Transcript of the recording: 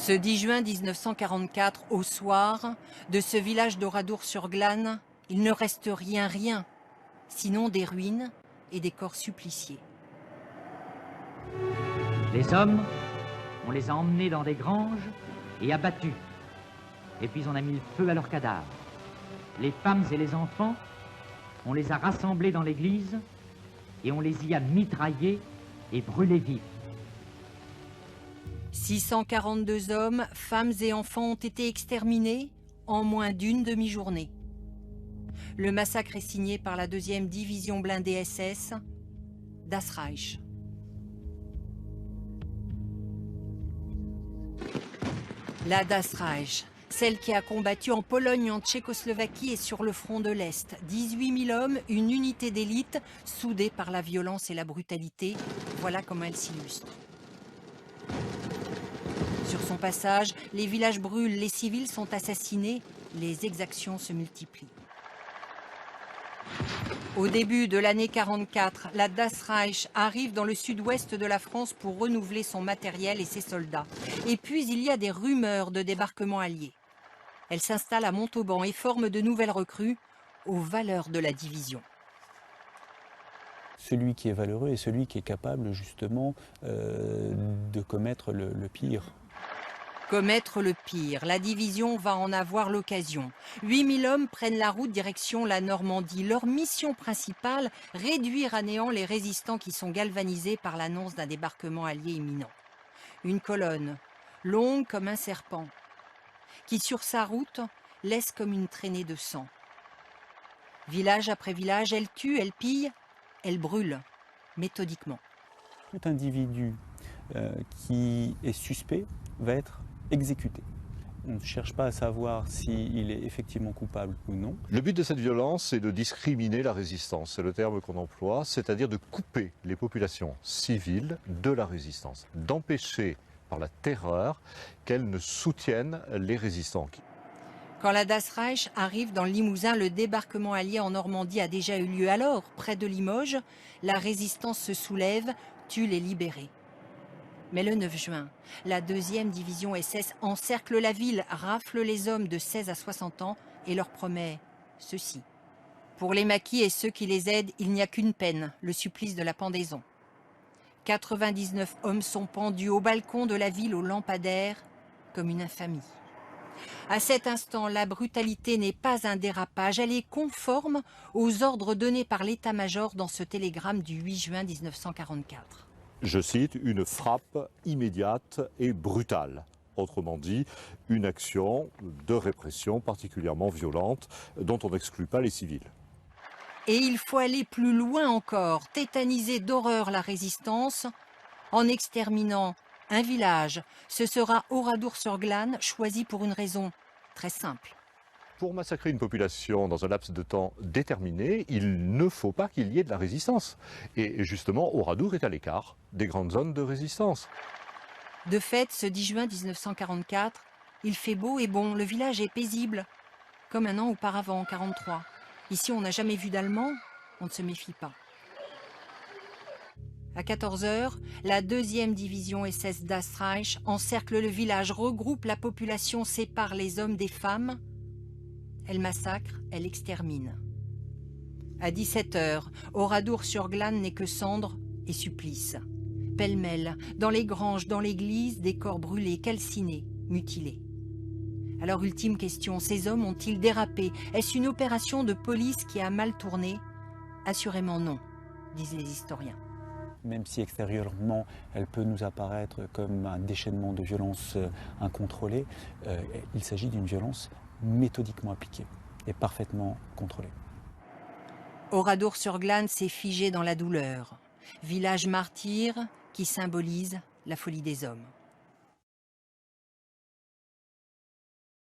Ce 10 juin 1944, au soir, de ce village d'Oradour-sur-Glane, il ne reste rien, sinon des ruines et des corps suppliciés. Les hommes, on les a emmenés dans des granges et abattus. Et puis on a mis le feu à leurs cadavres. Les femmes et les enfants, on les a rassemblés dans l'église et on les y a mitraillés et brûlés vifs. 642 hommes, femmes et enfants ont été exterminés en moins d'une demi-journée. Le massacre est signé par la 2e division blindée SS, Das Reich. La Das Reich, celle qui a combattu en Pologne, en Tchécoslovaquie et sur le front de l'Est. 18 000 hommes, une unité d'élite, soudée par la violence et la brutalité. Voilà comment elle s'illustre. Sur son passage, les villages brûlent, les civils sont assassinés, les exactions se multiplient. Au début de l'année 44, la Das Reich arrive dans le sud-ouest de la France pour renouveler son matériel et ses soldats. Et puis il y a des rumeurs de débarquement allié. Elle s'installe à Montauban et forme de nouvelles recrues aux valeurs de la division. Celui qui est valeureux est celui qui est capable justement de commettre le pire. Commettre le pire, la division va en avoir l'occasion. 8000 hommes prennent la route direction la Normandie. Leur mission principale, réduire à néant les résistants qui sont galvanisés par l'annonce d'un débarquement allié imminent. Une colonne, longue comme un serpent, qui sur sa route laisse comme une traînée de sang. Village après village, elle tue, elle pille, elle brûle, méthodiquement. Tout individu qui est suspect va être exécuté. On ne cherche pas à savoir s'il est effectivement coupable ou non. Le but de cette violence, c'est de discriminer la résistance, c'est le terme qu'on emploie, c'est-à-dire de couper les populations civiles de la résistance, d'empêcher par la terreur qu'elles ne soutiennent les résistants. Quand la Das Reich arrive dans le Limousin, le débarquement allié en Normandie a déjà eu lieu. Alors, près de Limoges, la résistance se soulève, tue les libérés. Mais le 9 juin, la 2e division SS encercle la ville, rafle les hommes de 16 à 60 ans et leur promet ceci. Pour les maquis et ceux qui les aident, il n'y a qu'une peine, le supplice de la pendaison. 99 hommes sont pendus au balcon de la ville aux lampadaires comme une infamie. À cet instant, la brutalité n'est pas un dérapage, elle est conforme aux ordres donnés par l'état-major dans ce télégramme du 8 juin 1944. Je cite, une frappe immédiate et brutale. Autrement dit, une action de répression particulièrement violente dont on n'exclut pas les civils. Et il faut aller plus loin encore, tétaniser d'horreur la résistance en exterminant un village. Ce sera Oradour-sur-Glane, choisi pour une raison très simple. Pour massacrer une population dans un laps de temps déterminé, il ne faut pas qu'il y ait de la résistance. Et justement, Oradour est à l'écart des grandes zones de résistance. De fait, ce 10 juin 1944, il fait beau et bon, le village est paisible, comme un an auparavant, en 1943. Ici, on n'a jamais vu d'Allemands, on ne se méfie pas. À 14 h, la 2e division SS Das Reich encercle le village, regroupe la population, sépare les hommes des femmes. Elle massacre, elle extermine. À 17 h, Oradour-sur-Glane n'est que cendres et supplices. Pêle-mêle, dans les granges, dans l'église, des corps brûlés, calcinés, mutilés. Alors, ultime question, ces hommes ont-ils dérapé? Est-ce une opération de police qui a mal tourné? Assurément non, disent les historiens. Même si extérieurement, elle peut nous apparaître comme un déchaînement de violence incontrôlée, il s'agit d'une violence méthodiquement appliquée et parfaitement contrôlée. Oradour-sur-Glane s'est figé dans la douleur. Village martyr qui symbolise la folie des hommes.